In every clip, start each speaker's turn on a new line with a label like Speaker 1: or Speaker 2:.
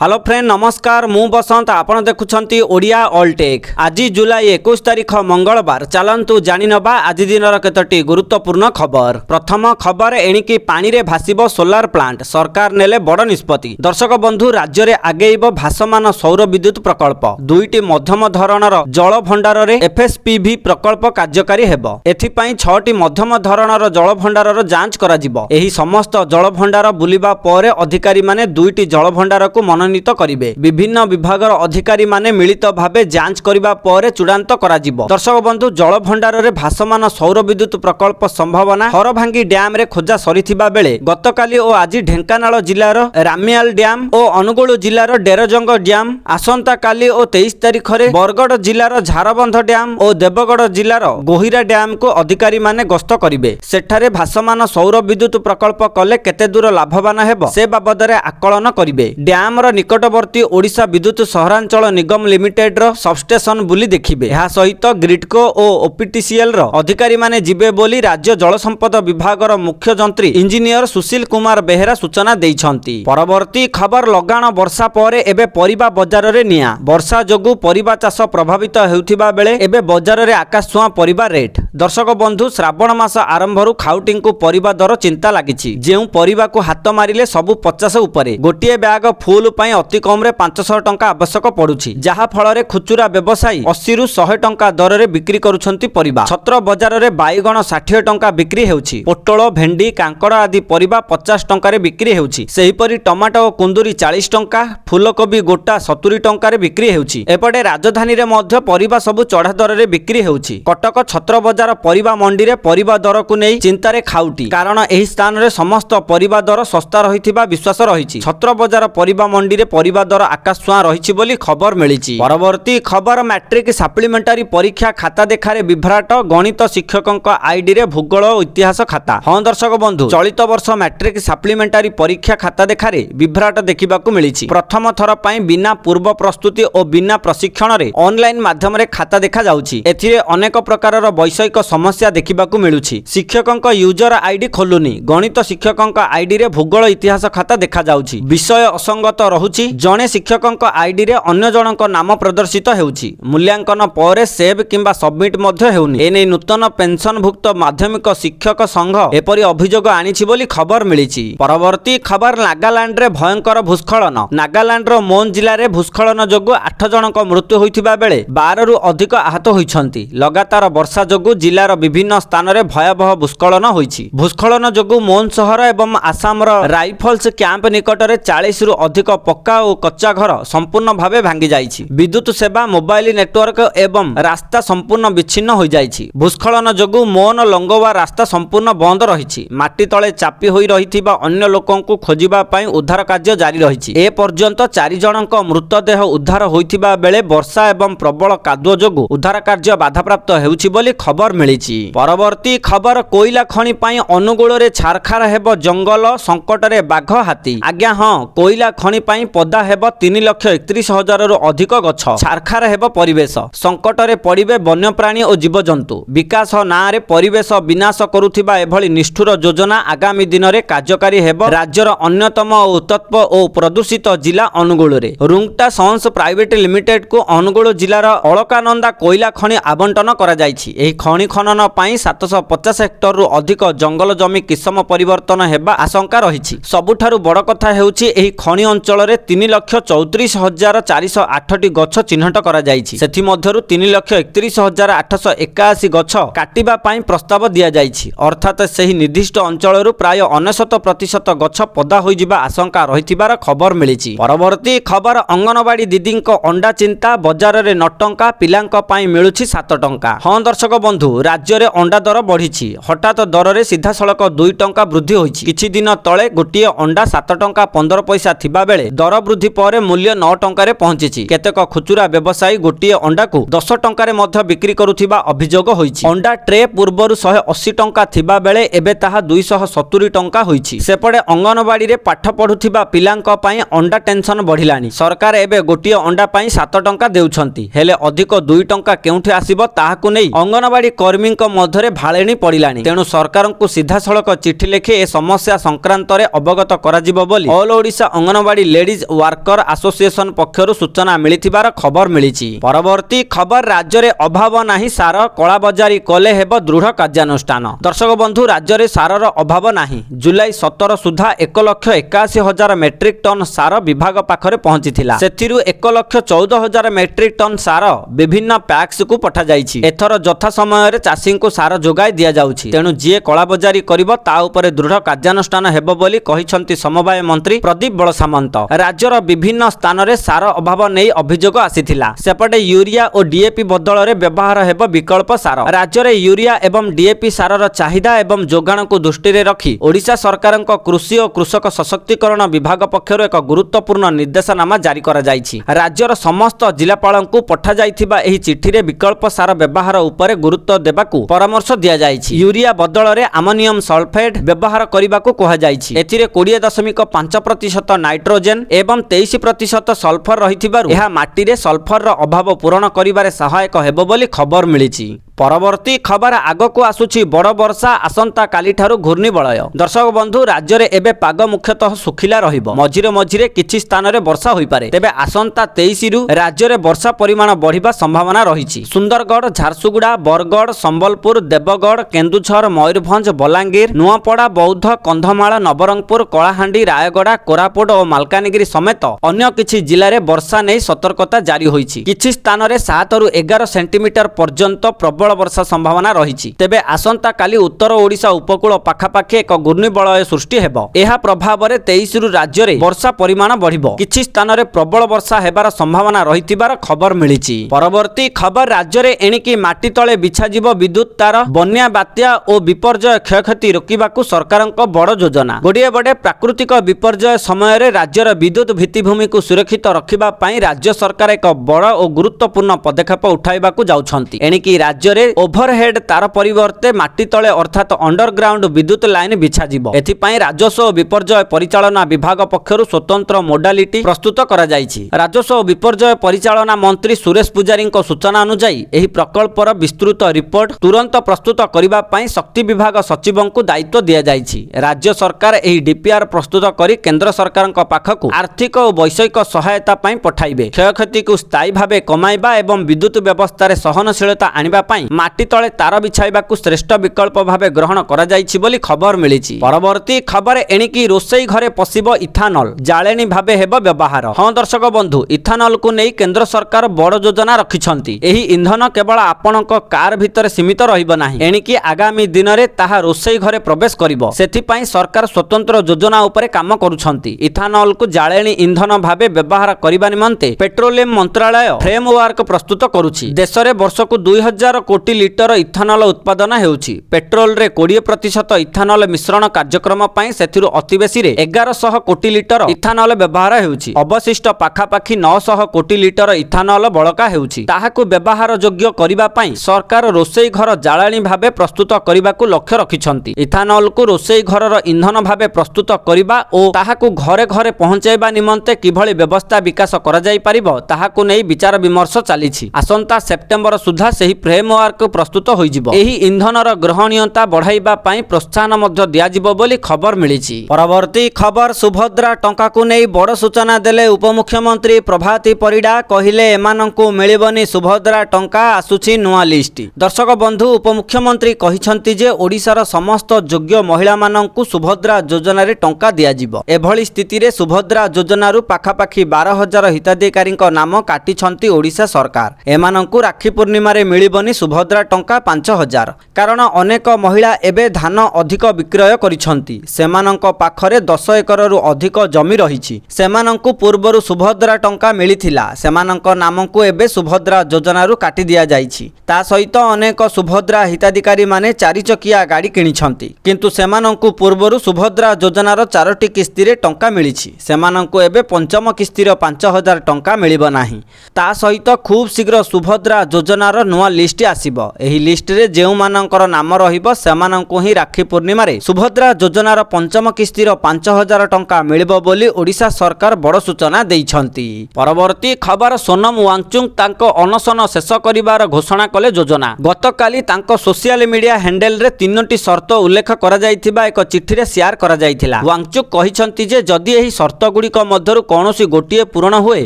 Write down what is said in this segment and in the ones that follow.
Speaker 1: Hello friend नमस्कार मु बसंत आपण देखुछंती ओडिया ऑलटेक। आज जुलाई 21 तारिख मंगलवार चलंतु जानि नबा आज दिनर केतोटी गुरुत्वपूर्ण खबर। प्रथम खबर एणिकी पानी रे भासिबो सोलार प्लांट सरकार नेले बड़ निष्पत्ति। दर्शक बंधु राज्य रे आगेइबो भासमान सौर विद्युत प्रकल्प। दुईटी मध्यम धरणर जल भंडार रे एफएसपीवी प्रकल्प कार्यकारी हेबो। एथि पई 6टी मध्यम धरणर जल भंडारर जांच करा जिवो। एही समस्त जल भंडार बुलिबा परे अधिकारी माने दुईटी जल भंडार को मनोनीत करिवे। विभिन्न विभागर अधिकारी माने मिलित भावे जांच करिबा परे चूड़ांत करा जिवो। दर्शक बंधु जल भंडार रे भासमान सौर विद्युत प्रकल्प संभावना हरभांगी डैम रे खोजा सरिथिबा बेले गतकाली ओ आज ढेंकानाल जिल्लार रामियाल डैम ओ अनुगुल जिल्लार डेरजंग डैम आसंता काली ओ 23 तारिख रे बरगड़ जिल्लार झारबंध डैम ओ देवगढ़ जिल्लार गोहिरा डैम को अधिकारी माने गस्त करिवे। सेठारे भासमान सौर विद्युत प्रकल्प कले केते दूर लाभवान हेबो से बाबद रे आकलन करिवे। डैम रो निकटवर्ती ओडिशा विद्युत सहरांचल निगम लिमिटेड रो सबस्टेशन बुली देखिबे। एहा सहित ग्रिडको ओ ओपीटीसीएल रो अधिकारी माने जिबे बोली राज्य जल संपद विभाग रो मुख्य जंत्री इंजीनियर सुशील कुमार बेहेरा सूचना दैछंती। परवर्ती खबर लगाण वर्षा परे एबे परिबा बजार रे निया। वर्षा जोगु परिबा चाष प्रभावित हेउथिबा बेले एबे बजार रे आकाश छुआ परिबा रेट। दर्शक बंधु श्रावण मास आरंभरु खाउटिंग को परिबा दर चिंता लागिछि। जेउ परिबा को हाथ मारिले सबु 50 उपरे गोटिए बैग फुल पई अति कम रे 500 टंका आवश्यक पड़ुछि। जहा फल रे खुचुरा व्यवसायी 80 रु 100 टंका दर रे बिक्री करूछंती परिबा। छत्र बाजार रे बाईगण 60 टंका बिक्री हेउछि। पोटल भेंडी कांकड़ आदि परिबा 50 टंका रे बिक्री हेउछि। सेही परि टमाटो कुंदुरी 40 टंका फूलकोबी गोटा 70 टंका रे बिक्री हेउछि। एपटे राजधानी रे मध्य परिबा सबु चढ़ा दर रे बिक्री हेउछि। कटक छत्र बाजार परिबा मंडी रे परिबा दर को नै चिंता रे खाउटी कारण एही स्थान रे समस्त परिबा दर सस्ता रहिथिबा विश्वास रहिछि। छत्र बाजार परिबा मंडी रे परिबा दर आकाश छुआ रहिछि बोली खबर मिलिछि। परवर्ती खबर मैट्रिक सप्लीमेंटारी परीक्षा खाता देखारे विभ्राट गणित शिक्षकक आईडी रे भूगोल और इतिहास खाता। हां दर्शक बंधु चलित वर्ष मैट्रिक सप्लीमेंटारी परीक्षा खाता देखारे विभ्राट देखिबाकू मिलिछि। प्रथम थर पई बिना पूर्व प्रस्तुति और बिना प्रशिक्षण रे ऑनलाइन माध्यम रे खाता देखा जाउछि। एथिरे अनेक प्रकारर वैषयिक समस्या देखिबाकू मिलुछि। शिक्षकक यूजर आईडी खोलुनी गणित शिक्षकक आईडी रे भूगोल इतिहास खाता देखा जाउछि। विषय असंगत रहुछि। जणे शिक्षकक आईडी रे अन्य जनक नाम प्रदर्शित हेउछि। मूल्यांकन परे सेव किंबा सबमिट मध्य हेउनी। एने नूतन पेंशनभुक्त माध्यमिक शिक्षक संघ एपरि अभियोग आनिछि बोली खबर मिलिछि। परवर्ती खबर नागालैंड रे भयंकर भूस्खलन। नागालैंड रो मोन जिल्ला रे भूस्खलन जोगु 8 जनक मृत्यु होइथिबा बेले 12 रु अधिक आहत होइछंती। लगातार वर्षा जोगु जिल्लार विभिन्न स्थान रे भयावह भूस्खलन होइछि। भूस्खलन जोगु मोन शहर एवं आसाम रो राइफल्स कैंप निकट रे 40 रु अधिक पक्का और कच्चा घर संपूर्ण भावे भांगी जाइछि। विद्युत सेवा मोबाइल नेटवर्क एवं रास्ता संपूर्ण विच्छिन्न हो जाइछि। भूस्खलन जोगु मोन लंगवा रास्ता संपूर्ण बंद रहिछि। माटी तळे चापी होई रहिथिबा अन्य लोकंकु खोजिबा पई उद्धार कार्य जारी रहिछि। ए पर्यंत 4 जनक मृतदेह उद्धार होइथिबा बेले वर्षा एवं प्रबल कादुଅ जोगु उद्धार कार्य बाधाप्राप्त हेउछि बोली खबर मिलिछि। परवर्ती खबर कोइला खनि पई अनुगुल रे छारखार हेबो जंगल संकट रे बाघ हाथी। आज्ञा हां कोइला खनि पई पदा हेबो 3,31,000 रु अधिक गछ। छारखार हेबो परिवेश संकट रे पड़िबे वन्यप्राणी और जीवजंतु। विकास ना रे परिवेश विनाश करुथिबा एभली निष्ठुर योजना आगामी दिन रे कार्यकारी हेबो राज्यर अन्यतम और उत्तप्त और प्रदूषित जिला अनुगुल रे। रुंगटा सन्स प्राइवेट लिमिटेड को अनुगुल जिलार अलकानंदा कोइला खनि आवंटन करा जाइछि। एही खनि खनन पई 750 हेक्टर रु अधिक जंगल जमी किसम परिवर्तन हेबा आशंका रहिछि। सबुठारु बड़ कथा हेउछि एही खनि अंचल रे 3,34,408 गछ चिन्हट करा जाइछि। सेथि मध्यरु 3,31,881 गछ काटिबा पई प्रस्ताव दिया जाइछि। अर्थात सेही निर्दिष्ट अंचलरु प्राय 99% गछ पदा होई जिबा आशंका रहिथिबार खबर मिलिछि। परवर्ती खबर अंगनवाड़ी दीदींक अंडा चिंता बाजार रे 9 टंका पिलांक पई मिलुछि 7 टंका। हां दर्शक बंधु राज्य रे अंडा दर बढ़िछि। हठात दर रे सीधा सड़क 2 टंका वृद्धि होइछि। किछि दिन तळे गोटिए अंडा 7 टंका 15 पैसा थिबा बेले दर वृद्धि परे मूल्य 9 टंका रे पहुंचिछि। केतेक खुचुरा व्यवसायी गोटिए अंडा को 10 टंका रे मध्य बिक्री करुथिबा अभियोग होइछि। अंडा ट्रे पूर्वरु 180 टंका थिबा बेले एबे ताहा 270 टंका होइछि। सेपडे अंगनवाड़ी रे पाठ पढुथिबा पिलांक पई अंडा टेंशन बढ़िलानी। सरकार एबे गोटिए अंडा पई 7 टंका देउछंती। हेले अधिक 2 टंका केउठी आसीबो ताहाकु नै अंगनवाड़ी कर्मी मध्य भाड़ेणी पड़िलानी। तेणु सरकार को सीधासलख चिठी लिखि ए समस्या संक्रांत अवगत करा बोली all Odisha anganwadi ladies worker association पक्षरु सूचना मिलिथिबार खबर मिलिछि। परवर्ती खबर राज्य में अभाव नाही सार कला बजारी कले हेब दृढ़ कार्यानुष्ठान। दर्शक बंधु राज्य में सारर अभाव नाही। जुलाई 17 सुधा 1,81,000 मेट्रिक टन सार विभाग पाखरे पहुंचीथिला। सेथिरु 1,14,000 मेट्रिक टन सार विभिन्न पैक्स को पठा जाइछि। एथर यथा समय चाषी को सार जोगाई दिया जाउछि। तेणु जीए कला बजारी करिबो ता उपरे दृढ़ कार्यानुष्ठान हेबो बोली कहिसंती समवाय मंत्री प्रदीप बलसामंत। राज्यर विभिन्न स्थान में सार अभाव नहीं अभियोग आसीथिला। सेपटे यूरिया और डीएपी बदल में व्यवहार हेबो विकल्प सार। राज्य में यूरिया एवं डीएपी सारर चाहिदा एवं जोगाण को दृष्टि रखी ओडिशा सरकार कृषि और कृषक सशक्तिकरण विभाग पक्षर एक गुरुत्वपूर्ण निर्देशनामा जारी करा जाइछि। राज्यर समस्त जिलापाल को पठा जाइथिबा एही चिठी रे विकल्प सार व्यवहार उपरे गुरुत्व देबाकू परामर्श दिया जाइछि। यूरिया बदल में आमोनियम सल्फेट व्यवहार करबाकू कहा जाइछि। एथिरे 20.5% नाइट्रोजेन एवं 23% सल्फर रहिथिबारु एहा माटी रे सल्फर अभाव पूरण करिबारे सहायक हेबो बोली खबर मिलिछि। परवर्ती खबर आगक आसुछि बड़ वर्षा आसंता काली ठारू घूर्णिबलय। दर्शक बंधु राज्य में एबे पाग मुख्यतः सुखिला रहिबो। मझिरे मझिरे किछि स्थान रे वर्षा होई पारे। तेबे आसंता 23 रु राज्य में वर्षा परिमाण बढ़िबा संभावना रहिछि। सुंदरगढ़ झारसुगुड़ा बरगढ़ संबलपुर देवगढ़ केन्दुझर मयूरभंज बलांगीर नुआपड़ा बौद्ध कंधमाल नवरंगपुर कलाहांडी रायगड़ा कोरापुट और मालकानगिरी समेत अन्य किछि जिले में वर्षा नहीं सतर्कता जारी होइछि। किछि स्थान रे 7 रु 11 सेंटीमीटर पर्यंत प्रबल वर्षा संभावना रही। तेबे आसंता काली उत्तर ओडिशा उपकूल पाखापाखि एक घूर्णिबलय सृष्टि हेबो। एहा प्रभाव में 23 रु राज्य में वर्षा परिमाण बढ़िबो। किछि स्थान रे प्रबल वर्षा हेबार संभावना रहिथिबार खबर मिलिछि। परवर्ती खबर राज्य में एणिकी माटी तले बिछाजिबो विद्युत तार। बन्या बात्या और विपर्यय क्षयक्षति रोकिबाकू सरकारक बड़ योजना। गोटे बड़े प्राकृतिक विपर्यय समय राज्यर विद्युत भित्तिभूमि को सुरक्षित रखिबा पई राज्य सरकार एक बड़ और गुरुत्वपूर्ण पदक्षेप उठाइबाकू जाउछंती। एणिकी राज्य ओभरहेड तार परिवर्ते माटी तले अर्थात अंडरग्राउंड विद्युत लाइन बिछाजिबो। एथिपाई राजस्व और विपर्यय परिचालना विभाग पक्षरु स्वतंत्र मोडालिटी प्रस्तुत करा जाइछि। राजस्व और विपर्यय परिचालना मंत्री सुरेश पुजारी सूचना अनुसार एही प्रकल्पर विस्तृत रिपोर्ट तुरंत प्रस्तुत करिबा पई शक्ति विभाग सचिवों को दायित्व दिया जाइछि। राज्य सरकार एही डीपीआर प्रस्तुत करी केंद्र सरकार पाखकु आर्थिक और वैषयिक सहायता पई पठाइबे। क्षयक्षति को स्थायी भावे कमाइबा एवं विद्युत व्यवस्था रे सहनशीलता आनिबा पई माटी तले तार बिछाइबाकू श्रेष्ठ विकल्प भावे ग्रहण करा जाइछि बोली खबर मिलिछि। परवर्ती खबर एणिकी रोषेई घरे पसिबो इथानल जाळेनी भावे हेबो व्यवहार। हां दर्शक बंधु इथानल को नै केंद्र सरकार बड़ योजना रखिछंती। एही इंधन केवल आपणक कार भितर सीमित रहिबो नाही। एणिकी आगामी दिन रे ताहा रोषेई घरे प्रवेश करिबो। सेथि पई सरकार स्वतंत्र योजना उपरे काम करूछंती। इथानल को जाळेनी इंधन भावे व्यवहार करिबा निमंते पेट्रोलियम मंत्रालय फ्रेमवर्क प्रस्तुत करूछि। देश रे वर्षकु 2000 कोटी लिटर इथानल उत्पादन हेउछि। पेट्रोल रे 20% इथानल मिश्रण कार्यक्रम पई सेथिरु अतिबेसी रे 1100 कोटी लिटर इथानल व्यवहार हेउछि। अवशिष्ट पाखापाखि 900 कोटी लिटर इथानल बळका हेउछि। ताहाकु व्यवहार योग्य करिबा पई सरकार रोषेई घर जाळाणी भावे प्रस्तुत करिबाकू लक्ष्य रखिछंती। इथानल को रोषेई घरर इंधन भावे प्रस्तुत करिबा ओ ताहाकु घरे घरे पहुंचाइबा निमंते किभଳି व्यवस्था विकास करा जाई परिबो ताहाकु नै विचार विमर्श चालिछि। आसंता सेप्टेम्बर सुधा सेही फ्रेमवर्क प्रस्तुत होइजिबो। एही इंधनर ग्रहणीयता बढ़ाइबा पई प्रोत्साहन मध्य दियाजिबो बोली खबर मिलिछि। परवर्ती खबर सुभद्रा टंका को नै बड़ सूचना देले उपमुख्यमंत्री प्रभाती परिडा। कहिले एमानंकु मिलिबनी सुभद्रा टंका आसुछि नुआ लिस्ट। दर्शक बंधु उपमुख्यमंत्री कहिसंती जे ओडिशार समस्त योग्य महिला मानंकु सुभद्रा योजना रे टंका दियाजिबो। एभଳି स्थिति रे सुभद्रा योजना रु पाखापाखि 12,000 हिताधिकारी नाम काटिछंती ओडिशा सरकार। एमानंकु राखी पूर्णिमा रे मिलिबनी सुभद्रा टंका 5,000। कारण अनेक महिला एबे धान अधिक विक्रय करिछंती। सेमानंक पाखरे 10 एकर रु अधिक जमी रहिछि। सेमानंकु पूर्वरु सुभद्रा टंका मिलिथिला। सेमानंक नामकु एबे सुभद्रा योजना रु काटी दिया जाइछि। ता सहित अनेक सुभद्रा हिताधिकारी माने 4 चकिया गाड़ी किनिछंती। किंतु सेमानंकु पूर्वरु सुभद्रा योजनार 4टी किस्ती रे टंका मिलिछि। सेमानंकु एबे पंचम किस्ती रो 5,000 टंका मिलिबो नाही। ता सहित खूब शीघ्र सुभद्रा योजनार नुआ लिस्ट आसिबो। एही लिस्ट रे जेउ मानकर नाम रहिबो सेमानंकु ही राखी पूर्णिमा रे सुभद्रा योजनार पंचम किस्तिर 5000 टंका मिलिबो बोली ओडिशा सरकार बड़ सूचना दैछंती। परवर्ती खबर सोनम वांगचुक तांको अनशन शेष करिवार घोषणा कले योजना। गतकाली तांको सोशल मीडिया हैंडल रे 3टी शर्त उल्लेख करा जायथिबा एक चिठी रे शेयर करा जायथिला। वांगचुक कहिसंती जे जदि एही शर्त गुडीक मध्यरु कोनोसी गोटिए पूर्ण हुए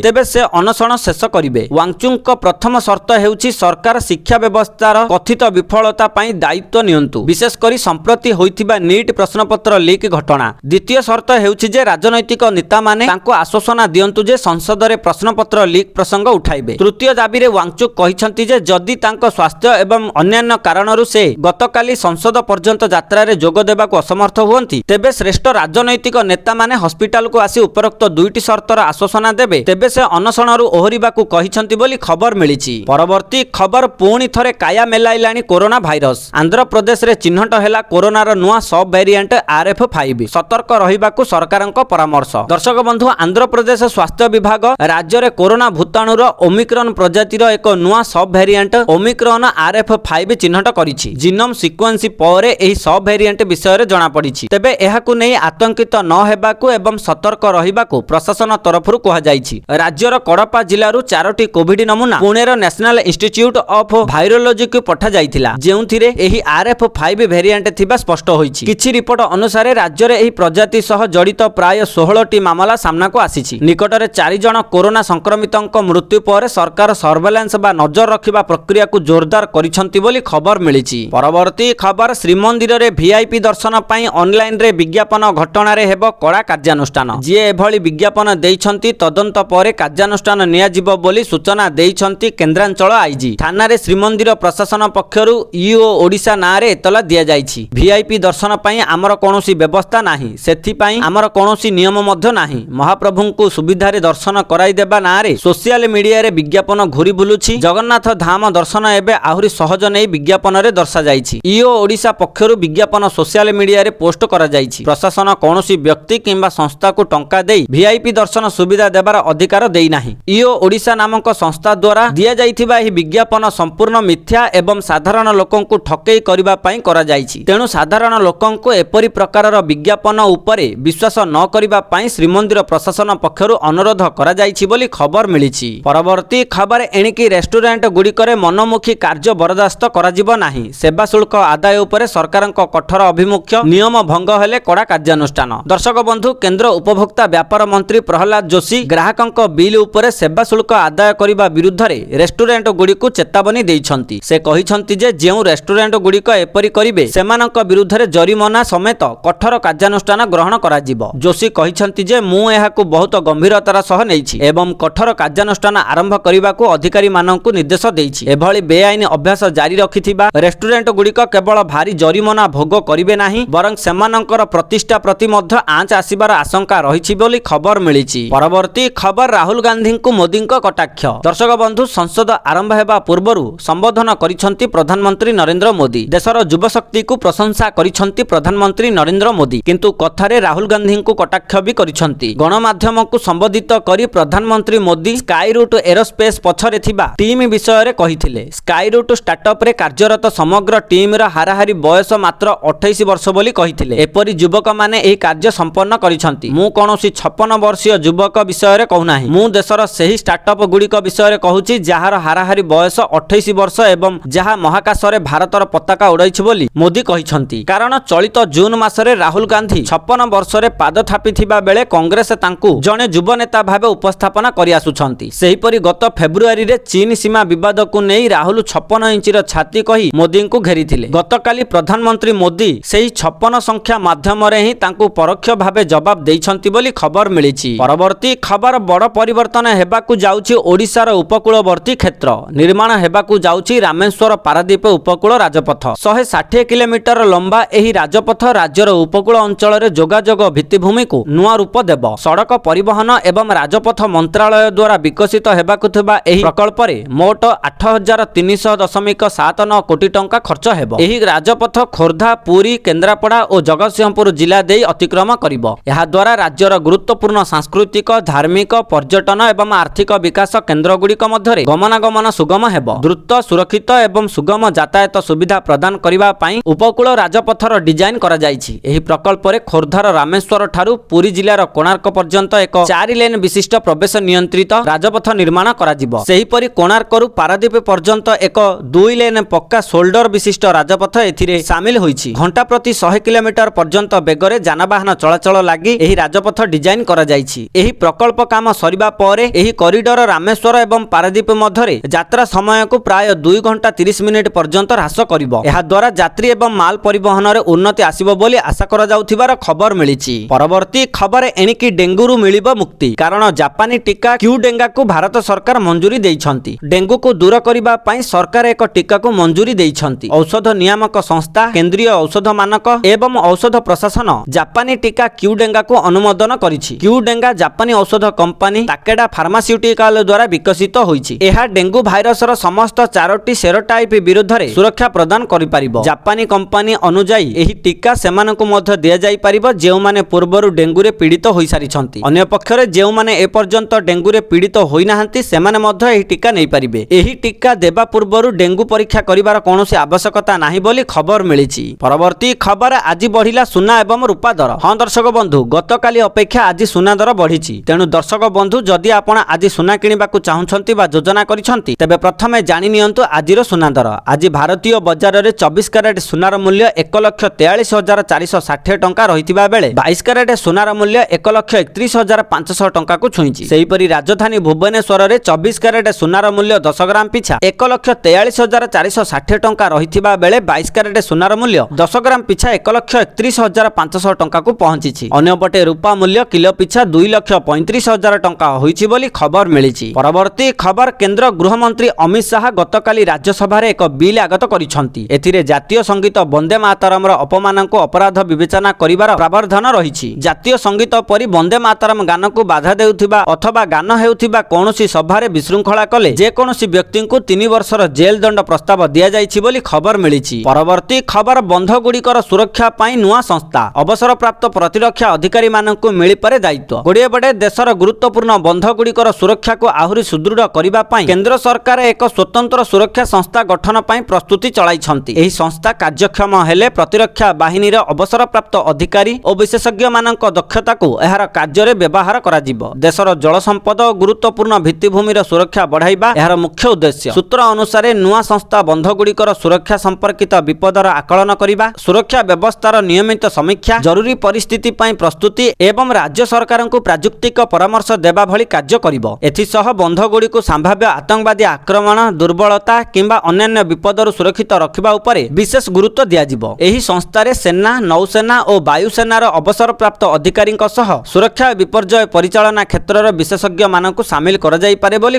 Speaker 1: तेबे से अनशन शेष करिवे। वांगचुक प्रथम शर्त हेउछि सरकार शिक्षा व्यवस्थार कथित विफलता पई दायित्व नियंतु, विशेष करी संप्रति होइथिबा नीट प्रश्नपत्र लीक घटना। द्वितीय शर्त हेउछि जे राजनैतिक नेता माने तांको आश्वासन दियंतु जे संसद रे प्रश्नपत्र लीक प्रसंग उठाइबे। तृतीय दाबी रे वांगचुक कहिसंती जे जदि तांको स्वास्थ्य एवं अन्यान्य कारणरू से गतकाली संसद पर्यंत यात्रा रे जोग देबाको असमर्थ हुअंती तेबे श्रेष्ठ राजनैतिक नेता माने हॉस्पिटल को आसी उपरोक्त 2टी शर्तर आश्वासन देबे तेबे से अनशनरू ओहरिबाकू कहिसंती बोली खबर मिलिछि। परवर्ती खबर पुणी थरे काया मेलाइलाणी कोरोना भाइरस। आंध्र प्रदेश रे चिन्हट हैला कोरोनार नुआ सब वेरिएंट RF5। सतर्क रहिबाकू सरकारक परामर्श। दर्शक बंधु, आंध्र प्रदेश स्वास्थ्य विभाग राज्य रे कोरोना भूताणुर ओमिक्रॉन प्रजातिर एक नुआ सब वेरिएंट ओमिक्रॉन RF5 चिन्हट करिछि। जीनोम सिक्वेन्स परे एही सब वेरिएंट विषय रे जणा पड़िछि। तेबे एहाकू नै आतंकित न हेबाकू एवं सतर्क रहिबाकू प्रशासन तरफरु कहा जाइछि। राज्यर कडपा जिल्लारू 4टी कोविड नमूना पुणेर नेशनल इंस्टीट्यूट ऑफ वायरोलॉजी को पठा जाइथिला, जेउथिरे एही RF5 वेरिएंट थिबा स्पष्ट होइछि। किछि रिपोर्ट अनुसार राज्य रे एही प्रजाति सह जड़ित प्राय 16टी मामला सामना को आसीछि। निकटरे 4 जण कोरोना संक्रमितंक मृत्यु पर सरकार सर्वेलेंस बा नजर रखिबा प्रक्रिया को जोरदार करिसंती बोली खबर मिलिछि। परवर्ती खबर श्रीमंदिर रे VIP दर्शन पई ऑनलाइन रे विज्ञापन घटना रे हेबो कड़ा कार्यानुष्ठान। जे एभली विज्ञापन देइछंती तदंत परे कार्यानुष्ठान नियाजिबो बोली सूचना देइछंती केन्द्रांचल आईजी। थाना रे श्रीमंदिर प्रशासन पक्षरु ईओ ओडिशा ना रे एतला दिया जाइछि। VIP दर्शन पई आमर कोनोसी व्यवस्था नाही, सेथि पई आमर कोनोसी नियम मध्य नाही। महाप्रभुंकु सुविधा रे दर्शन कराई देबा ना रे सोशल मीडिया रे विज्ञापन घुरी बुलुछि। जगन्नाथ धाम दर्शन एबे आहुरी सहज नै विज्ञापन रे दर्शा जाइछि। ईओ ओडिशा पक्षरु विज्ञापन सोशल मीडिया रे पोस्ट करा जाइछि। प्रशासन कोनोसी व्यक्ति किंबा संस्था को टंका देई VIP दर्शन सुविधा देबार अधिकार देई नाही। ईओ ओडिशा नामक संस्था द्वारा दिया जाइथिबा एही विज्ञापन संपूर्ण मिथ्या एवं साधारण लोकंकु ठकेई करिबा पई करा जाइछि। तेणु साधारण लोकंकु एपरि प्रकारर विज्ञापन उपरे विश्वास न करिबा पई श्रीमंदिर प्रशासन पक्षरु अनुरोध करा जाइछि बोली खबर मिलिछि। परवर्ती खबर एणिकी रेस्टोरेंट गुडिकरे मनोमुखी कार्य बरदास्त करा जिवो नाही। सेवा शुल्क आदाय उपरे सरकारक कठोर अभिमुख्य, नियम भंग हेले कड़ा कार्यानुष्ठान। दर्शक बंधु, केंद्र उपभोक्ता व्यापार मंत्री प्रहलाद जोशी ग्राहकंक बिल उपरे सेवा शुल्क आदाय करिबा विरुद्ध रे रेस्टोरेंट गुडिकु चेतावनी देइछंती। से कहिछंती जे जेउ रेस्टोरेंट गुडिक एपरि करिवे सेमानक विरुद्ध रे जरिमाना समेत कठोर कार्यानुष्ठान ग्रहण करा जिवो। जोशी कहिछंती जे मु एहाकु बहुत गंभीरतार सह नेइछि एवं कठोर कार्यानुष्ठान आरंभ करिबाकू अधिकारी माननकु निर्देश देइछि। एभली बेआईन अभ्यास जारी रखिथिबा रेस्टोरेंट गुडिक केवल भारी जरिमाना भोग करिवे नाही, बरं सेमानकर प्रतिष्ठा प्रति मध्य आंच आसीबार आशंका रहिछि बोली खबर मिलिछि। परवर्ती खबर राहुल गांधी को मोदी कटाक्ष। दर्शक बंधु, संसद आरंभ हेबा पूर्वरु संबोधन करिसंती प्रधानमंत्री नरेंद्र मोदी। देशर युवशक्ति को प्रशंसा करिसंती प्रधानमंत्री नरेंद्र मोदी, किंतु कथारे राहुल गांधी को कटाक्ष भी करिसंती। गणमाध्यम को संबोधित करी प्रधानमंत्री मोदी स्काई रूट एरोस्पेस पछरे थिबा टीम विषय रे कहिथिले। स्काई रूट स्टार्टअप रे कार्यरत समग्र टीम रा हाराहारी बयस मात्र 28 वर्ष बोली कहिथिले। एपरि युवक माने एही कार्य संपन्न करिसंती। मु कोनोसी 56 वर्षीय युवक विषय रे कहू नाही। मु देशर सेही स्टार्टअप गुडिक विषय रे कहूची जहार हाराहारी बयस 28 वर्ष एवं जहा महाकाश रे भारतर पताका उड़ाइछि बोली मोदी कहिसंती। कारण चलित जून मासरे राहुल गांधी 56 वर्ष रे पाद थापी थिबा बेले कांग्रेस तांकु जणे युव नेता भाबे उपस्थापना करि आसुछंती। सेहीपरि गत फेब्रुआरी रे चीन सीमा विवाद को नेई राहुल 56 इंचर छाती कही मोदी को घेरिथिले। गतकाली प्रधानमंत्री मोदी सेही 56 संख्या माध्यम रे ही तांकु परोक्ष भाबे जवाब देइछंती बोली खबर मिलिछि। परवर्ती खबर बड़ परिवर्तन हेबाकू जाउछि ओडिशार उपकूलवर्ती क्षेत्र। निर्माण हेबाकू जाउछि रामेश्वर पारादीप उपकूल राजपथ। 160 किलोमीटर लंबा एही राजपथ राज्यर उपकूल अंचल रे जोगाजोग भित्तिभूमि को नुआ रूप देब। सड़क परिवहन एवं राजपथ मंत्रालय द्वारा विकसित हेबाकू थिबा एही प्रकल्प रे मोट 8330.79 कोटी टंका खर्च हेब। एही राजपथ खोर्धा, पुरी, केन्द्रापड़ा और जगतसिंहपुर जिला देई अतिक्रम करिब। एहा द्वारा राज्यर गुरुत्वपूर्ण सांस्कृतिक, धार्मिक, पर्यटन एवं आर्थिक विकास केन्द्र गुड़िक मध्य गमनागमन सुगम हेब। द्रुत सुरक्षा ସୁରକ୍ଷିତ ଏବଂ ସୁଗମ ଯାତାୟାତ ସୁବିଧା ପ୍ରଦାନ କରିବା ପାଇଁ ଉପକୂଳ ରାଜପଥର ଡିଜାଇନ କରାଯାଇଛି। ଏହି ପ୍ରକଳ୍ପରେ ଖୋର୍ଦ୍ଧାର ରାମେଶ୍ୱର ଠାରୁ ପୁରୀ ଜିଲ୍ଲାର କୋଣାର୍କ ପର୍ଯ୍ୟନ୍ତ ଏକ 4 ଲେନ୍ ବିଶିଷ୍ଟ ପ୍ରବେଶ ନିୟନ୍ତ୍ରିତ ରାଜପଥ ନିର୍ମାଣ କରାଯିବ। ସେହିପରି କୋଣାର୍କରୁ ପାରାଦୀପ ପର୍ଯ୍ୟନ୍ତ ଏକ 2 ଲେନ୍ ପକ୍କା ଶୋଲ୍ଡର ବିଶିଷ୍ଟ ରାଜପଥ ଏଥିରେ ସାମିଲ ହୋଇଛି। ଘଣ୍ଟା ପ୍ରତି 100 କିଲୋମିଟର ପର୍ଯ୍ୟନ୍ତ ବେଗରେ ଯାନବାହନ ଚଳାଚଳ ଲାଗି ଏହି ରାଜପଥ ଡିଜାଇନ କରାଯାଇଛି। ଏହି ପ୍ରକଳ୍ପ କାମ ସରିବା ପରେ ଏହି କରିଡର ରାମେଶ୍ୱର ଏବଂ ପାରାଦୀପ ମଧ୍ୟରେ ଯାତ୍ରା ସମୟକୁ ପ୍ରାୟ 2 ଘଣ୍ଟା 30 ମିନିଟ୍ ପର୍ଯ୍ୟନ୍ତ ହ୍ରାସ କରିବ। ଏହା ଦ୍ୱାରା ଯାତ୍ରୀ ଏବଂ ମାଲ ପରିବହନରେ ଉନ୍ନତି ଆସିବ ବୋଲି ଆଶା କରାଯାଉଥିବାର ଖବର ମିଳିଛି। ପରବର୍ତ୍ତୀ ଖବର ଏଣିକି ଡେଙ୍ଗୁରୁ ମିଳିବ ମୁକ୍ତି, କାରଣ ଜାପାନୀ ଟିକା କ୍ୟୁ ଡେଙ୍ଗାକୁ ଭାରତ ସରକାର ମଞ୍ଜୁରୀ ଦେଇଛନ୍ତି। ଡେଙ୍ଗୁକୁ ଦୂର କରିବା ପାଇଁ ସରକାର ଏକ ଟିକାକୁ ମଞ୍ଜୁରୀ ଦେଇଛନ୍ତି। ଔଷଧ ନିୟାମକ ସଂସ୍ଥା, କେନ୍ଦ୍ରୀୟ ଔଷଧ ମାନକ ଏବଂ ଔଷଧ ପ୍ରଶାସନ ଜାପାନୀ ଟିକା କ୍ୟୁ ଡେଙ୍ଗାକୁ ଅନୁମୋଦନ କରିଛି। କ୍ୟୁ ଡେଙ୍ଗା ଜାପାନୀ ଔଷଧ କମ୍ପାନୀ ତାକେଡା ଫାର୍ମାସ୍ୟୁଟିକାଲ ଦ୍ୱାରା ବିକଶିତ ହୋଇଛି। ଏହା ଡେଙ୍ଗୁ ଭାଇରସର ସମସ୍ତ 4ଟି ସେରୋଟାଇପ ବିରୁଦ୍ଧରେ ସୁରକ୍ଷା ପ୍ରଦାନ କରିପାରିବ। ଜାପାନୀ କମ୍ପାନୀ ଅନୁଯାୟୀ ଏହି ଟିକା ସେମାନଙ୍କୁ ମଧ୍ୟ ଦିଆଯାଇପାରିବ ଯେଉଁମାନେ ପୂର୍ବରୁ ଡେଙ୍ଗୁରେ ପୀଡ଼ିତ ହୋଇସାରିଛନ୍ତି। ଅନ୍ୟପକ୍ଷରେ ଯେଉଁମାନେ ଏପର୍ଯ୍ୟନ୍ତ ଡେଙ୍ଗୁରେ ପୀଡ଼ିତ ହୋଇନାହାନ୍ତି ସେମାନେ ମଧ୍ୟ ଏହି ଟିକା ନେଇପାରିବେ। ଏହି ଟିକା ଦେବା ପୂର୍ବରୁ ଡେଙ୍ଗୁ ପରୀକ୍ଷା କରିବାର କୌଣସି ଆବଶ୍ୟକତା ନାହିଁ ବୋଲି ଖବର ମିଳିଛି। ପରବର୍ତ୍ତୀ ଖବର ଆଜି ବଢ଼ିଲା ସୁନା ଏବଂ ରୂପା ଦର। ହଁ ଦର୍ଶକ ବନ୍ଧୁ, ଗତକାଲି ଅପେକ୍ଷା ଆଜି ସୁନା ଦର ବଢ଼ିଛି। ତେଣୁ ଦର୍ଶକ ବନ୍ଧୁ, ଯଦି ଆପଣ ଆଜି ସୁନା କିଣିବାକୁ ଚାହୁଁଛନ୍ତି ବା ଯୋଜନା କରିଛନ୍ତି ତେବେ ପ୍ରଥମେ ଜାଣି ନିଅନ୍ତୁ ଆଜିର ସୁନା ଦର। ଆଜି ଭାରତୀୟ ବଜାରରେ 24 କ୍ୟାରେଟ ସୁନାର ମୂଲ୍ୟ 1,43,460 ଟଙ୍କା ରହିଥିବା ବେଳେ 22 କ୍ୟାରେଟ ସୁନାର ମୂଲ୍ୟ 1,31,500 ଟଙ୍କାକୁ ଛୁଇଁଛି। ସେହିପରି ରାଜଧାନୀ ଭୁବନେଶ୍ୱରରେ 24 କ୍ୟାରେଟ ସୁନାର ମୂଲ୍ୟ 10 ଗ୍ରାମ ପିଛା 1,43,460 ଟଙ୍କା ରହିଥିବା ବେଳେ 22 କ୍ୟାରେଟ ସୁନାର ମୂଲ୍ୟ 10 ଗ୍ରାମ ପିଛା 1,31,500 ଟଙ୍କାକୁ ପହଞ୍ଚିଛି। ଅନ୍ୟପଟେ ରୂପା ମୂଲ୍ୟ କିଲୋ ପିଛା 2,35,000 ଟଙ୍କା ହୋଇଛି ବୋଲି ଖବର ମିଳିଛି। ପରବର୍ତ୍ତୀ ଖବର, କେନ୍ଦ୍ର ଗୃହମନ୍ତ୍ରୀ ଅମିତ ଶାହା ଗତକାଲି ରାଜ୍ୟସଭାରେ ଏକ ବିଲ୍ ଆଗତ କରିଛନ୍ତି। ଏଥିରେ ଜାତୀୟ ସଙ୍ଗୀତ ବନ୍ଦେ ମାତରମର ଅପମାନକୁ ଅପରାଧ ବିବେଚନା କରିବାର ପ୍ରାବଧାନ ରହିଛି। ଜାତୀୟ ସଙ୍ଗୀତ ପରି ବନ୍ଦେ ମାତରମ ଗାନକୁ ବାଧା ଦେଉଥିବା ଅଥବା ଗାନ ହେଉଥିବା କୌଣସି ସଭାରେ ବିଶୃଙ୍ଖଳା କଲେ ଯେକୌଣସି ବ୍ୟକ୍ତିଙ୍କୁ 3 ବର୍ଷର ଜେଲ ଦଣ୍ଡ ପ୍ରସ୍ତାବ ଦିଆଯାଇଛି ବୋଲି ଖବର ମିଳିଛି। ପରବର୍ତ୍ତୀ ଖବର, ବନ୍ଧଗୁଡ଼ିକର ସୁରକ୍ଷା ପାଇଁ ନୂଆ ସଂସ୍ଥା। ଅବସରପ୍ରାପ୍ତ ପ୍ରତିରକ୍ଷା ଅଧିକାରୀମାନଙ୍କୁ ମିଳିପାରେ ଦାୟିତ୍ୱ। ଗୋଟିଏ ପଟେ ଦେଶର ଗୁରୁତ୍ୱପୂର୍ଣ୍ଣ ବନ୍ଧଗୁଡ଼ିକର ସୁରକ୍ଷାକୁ ଆହୁରି ସୁଦୃଢ଼ କରିବା ପାଇଁ କେନ୍ଦ୍ର ସରକାର ଏକ ସ୍ୱତନ୍ତ୍ର ସୁରକ୍ଷା ସଂସ୍ଥା ଗଠନ ପାଇଁ ପ୍ରସ୍ତୁତି ଚଳାଇଛନ୍ତି। ଏହି ସଂସ୍ଥା କାର୍ଯ୍ୟକ୍ଷମ ହେଲେ ପ୍ରତିରକ୍ଷା ବାହିନୀର ଅବସରପ୍ରାପ୍ତ ଅଧିକାରୀ ଓ ବିଶେଷଜ୍ଞମାନଙ୍କ ଦକ୍ଷତାକୁ ଏହାର କାର୍ଯ୍ୟରେ ବ୍ୟବହାର କରାଯିବ। ଦେଶର ଜଳ ସମ୍ପଦ ଓ ଗୁରୁତ୍ୱପୂର୍ଣ୍ଣ ଭିତ୍ତିଭୂମିର ସୁରକ୍ଷା ବଢ଼ାଇବା ଏହାର ମୁଖ୍ୟ ଉଦ୍ଦେଶ୍ୟ। ସୂତ୍ର ଅନୁସାରେ ନୂଆ ସଂସ୍ଥା ବନ୍ଧଗୁଡ଼ିକର ସୁରକ୍ଷା ସମ୍ପର୍କିତ ବିପଦର ଆକଳନ କରିବା, ସୁରକ୍ଷା ବ୍ୟବସ୍ଥାର ନିୟମିତ ସମୀକ୍ଷା, ଜରୁରୀ ପରିସ୍ଥିତି ପାଇଁ ପ୍ରସ୍ତୁତି ଏବଂ ରାଜ୍ୟ ସରକାରଙ୍କୁ ପ୍ରାଯୁକ୍ତିକ ପରାମର୍ଶ ଦେବା ଭଳି କାର୍ଯ୍ୟ କରିବ। ଏଥିସହ ବନ୍ଧଗୁଡ଼ିକୁ ସମ୍ଭାବ୍ୟ ଆତଙ୍କବାଦୀ ଆକ୍ରମଣ, ଦୁର୍ବଳତା କିମ୍ବା ଅନ୍ୟାନ୍ୟ ବିପଦରୁ ସୁରକ୍ଷିତ ରଖିବା ଉପରେ ବିଶେଷ ଗୁରୁତ୍ୱ ଦିଆଯିବ। ଏହି ସଂସ୍ଥାରେ ସେନା, ନୌସେନା ଓ ବାୟୁସେନାର ଅବସରପ୍ରାପ୍ତ ଅଧିକାରୀଙ୍କ ସହ ସୁରକ୍ଷା ବିପର୍ଯ୍ୟୟ ପରିଚାଳନା କ୍ଷେତ୍ରର ବିଶେଷଜ୍ଞମାନଙ୍କୁ ସାମିଲ କରାଯାଇପାରେ ବୋଲି